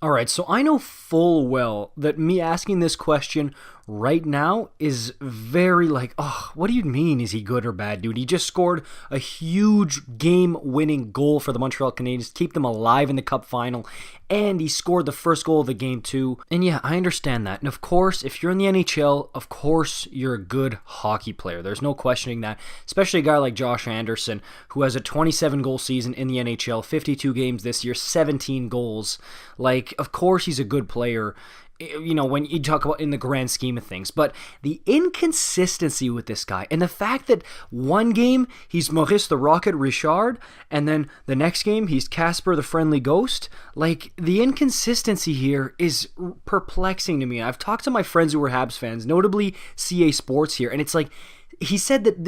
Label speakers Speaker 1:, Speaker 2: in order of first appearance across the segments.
Speaker 1: All right, so I know full well that me asking this question right now is very like, oh, what do you mean? Is he good or bad, dude? He just scored a huge game-winning goal for the Montreal Canadiens to keep them alive in the Cup final, and he scored the first goal of the game too. And yeah, I understand that. And of course, if you're in the NHL, of course you're a good hockey player. There's no questioning that, especially a guy like Josh Anderson, who has a 27-goal season in the NHL, 52 games this year, 17 goals. Like, of course he's a good player, when you talk about in the grand scheme of things. But the inconsistency with this guy, and the fact that one game he's Maurice the Rocket Richard, and then the next game he's Casper the Friendly Ghost, like, the inconsistency here is perplexing to me. I've talked to my friends who are Habs fans, notably CA Sports here, and it's like, he said that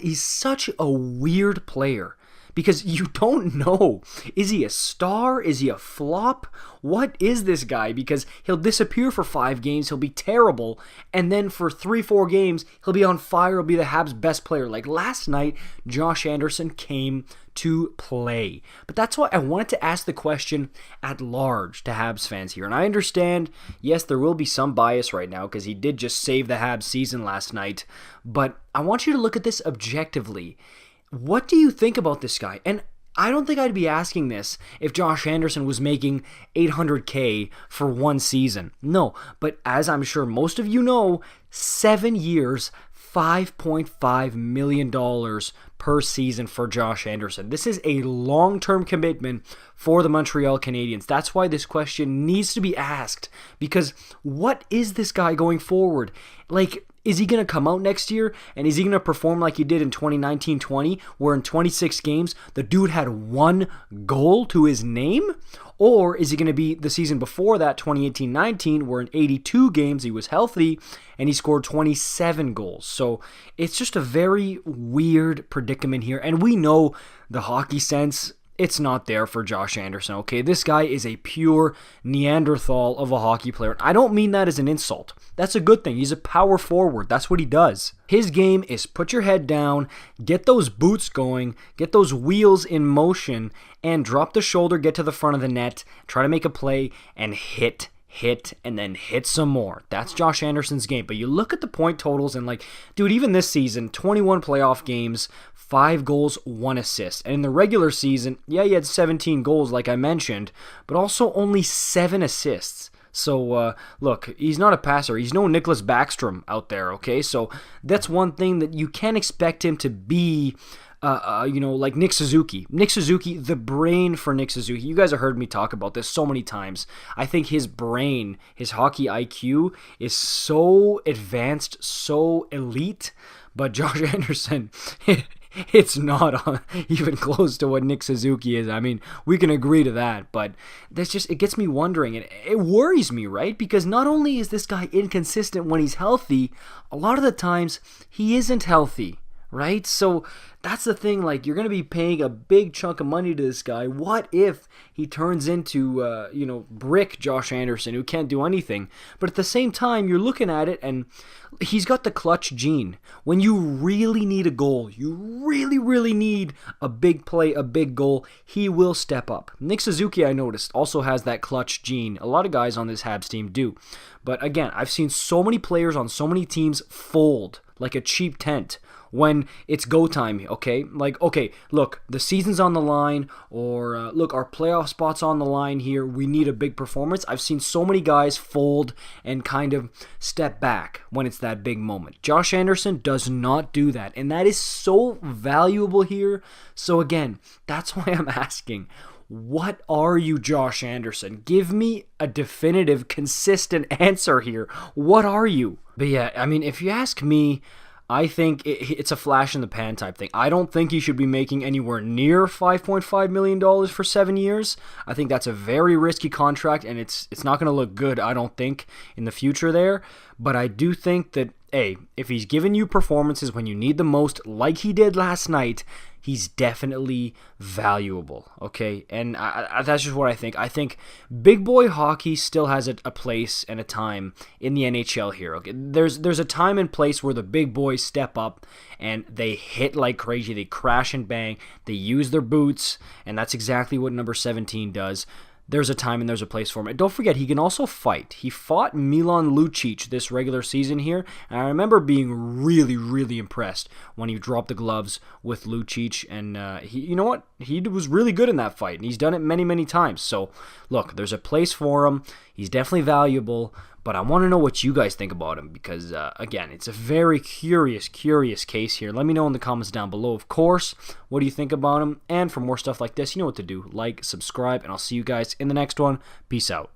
Speaker 1: he's such a weird player. Because you don't know, is he a star? Is he a flop? What is this guy? Because he'll disappear for 5 games, he'll be terrible, and then for 3-4 games, he'll be on fire, he'll be the Habs' best player. Like last night, Josh Anderson came to play. But that's why I wanted to ask the question at large to Habs fans here. And I understand, yes, there will be some bias right now because he did just save the Habs season last night, but I want you to look at this objectively. What do you think about this guy? And I don't think I'd be asking this if Josh Anderson was making $800K for one season. No, but as I'm sure most of you know, 7 years, $5.5 million per season for Josh Anderson. This is a long-term commitment for the Montreal Canadiens. That's why this question needs to be asked, because what is this guy going forward? Like, is he going to come out next year and is he going to perform like he did in 2019-20, where in 26 games the dude had 1 goal to his name? Or is he going to be the season before that, 2018-19, where in 82 games he was healthy and he scored 27 goals? So it's just a very weird predicament here. And we know the hockey sense, it's not there for Josh Anderson, okay? This guy is a pure Neanderthal of a hockey player. I don't mean that as an insult. That's a good thing. He's a power forward. That's what he does. His game is put your head down, get those boots going, get those wheels in motion, and drop the shoulder, get to the front of the net, try to make a play, and hit, and then hit some more. That's Josh Anderson's game. But you look at the point totals and like, dude, even this season, 21 playoff games, 5 goals, 1 assist. And in the regular season, yeah, he had 17 goals like I mentioned, but also only 7 assists. So, look, he's not a passer. He's no Nicholas Backstrom out there, okay? So that's one thing that you can't expect him to be, like Nick Suzuki. Nick Suzuki, the brain for Nick Suzuki. You guys have heard me talk about this so many times. I think his brain, his hockey IQ is so advanced, so elite, but Josh Anderson... It's not even close to what Nick Suzuki is. I mean, we can agree to that, but it gets me wondering, and it worries me, right? Because not only is this guy inconsistent when he's healthy, a lot of the times he isn't healthy, right? So that's the thing, like, you're going to be paying a big chunk of money to this guy. What if he turns into, brick Josh Anderson, who can't do anything? But at the same time, you're looking at it, and he's got the clutch gene. When you really need a goal, you really, really need a big play, a big goal, he will step up. Nick Suzuki, I noticed, also has that clutch gene. A lot of guys on this Habs team do. But again, I've seen so many players on so many teams fold like a cheap tent when it's go time, okay? Like, okay, look, the season's on the line, or look, our playoff spot's on the line here, we need a big performance. I've seen so many guys fold and kind of step back when it's that big moment. Josh Anderson does not do that, and that is so valuable here. So again, that's why I'm asking, what are you, Josh Anderson? Give me a definitive, consistent answer here. What are you? But yeah, I mean, if you ask me, I think it's a flash in the pan type thing. I don't think he should be making anywhere near $5.5 million for 7 years. I think that's a very risky contract, and it's not going to look good, I don't think, in the future there. But I do think that, hey, if he's giving you performances when you need the most, like he did last night, he's definitely valuable, okay? And that's just what I think. I think big boy hockey still has a place and a time in the NHL here, okay? There's a time and place where the big boys step up and they hit like crazy. They crash and bang. They use their boots, and that's exactly what number 17 does. there's a time and there's a place for him. And don't forget, he can also fight. He fought Milan Lucic this regular season here, and I remember being really, really impressed when he dropped the gloves with Lucic, and you know what? He was really good in that fight, and he's done it many, many times. So, look, there's a place for him. He's definitely valuable, but I want to know what you guys think about him because, again, it's a very curious case here. Let me know in the comments down below, of course, what do you think about him? And for more stuff like this, you know what to do. Like, subscribe, and I'll see you guys in the next one. Peace out.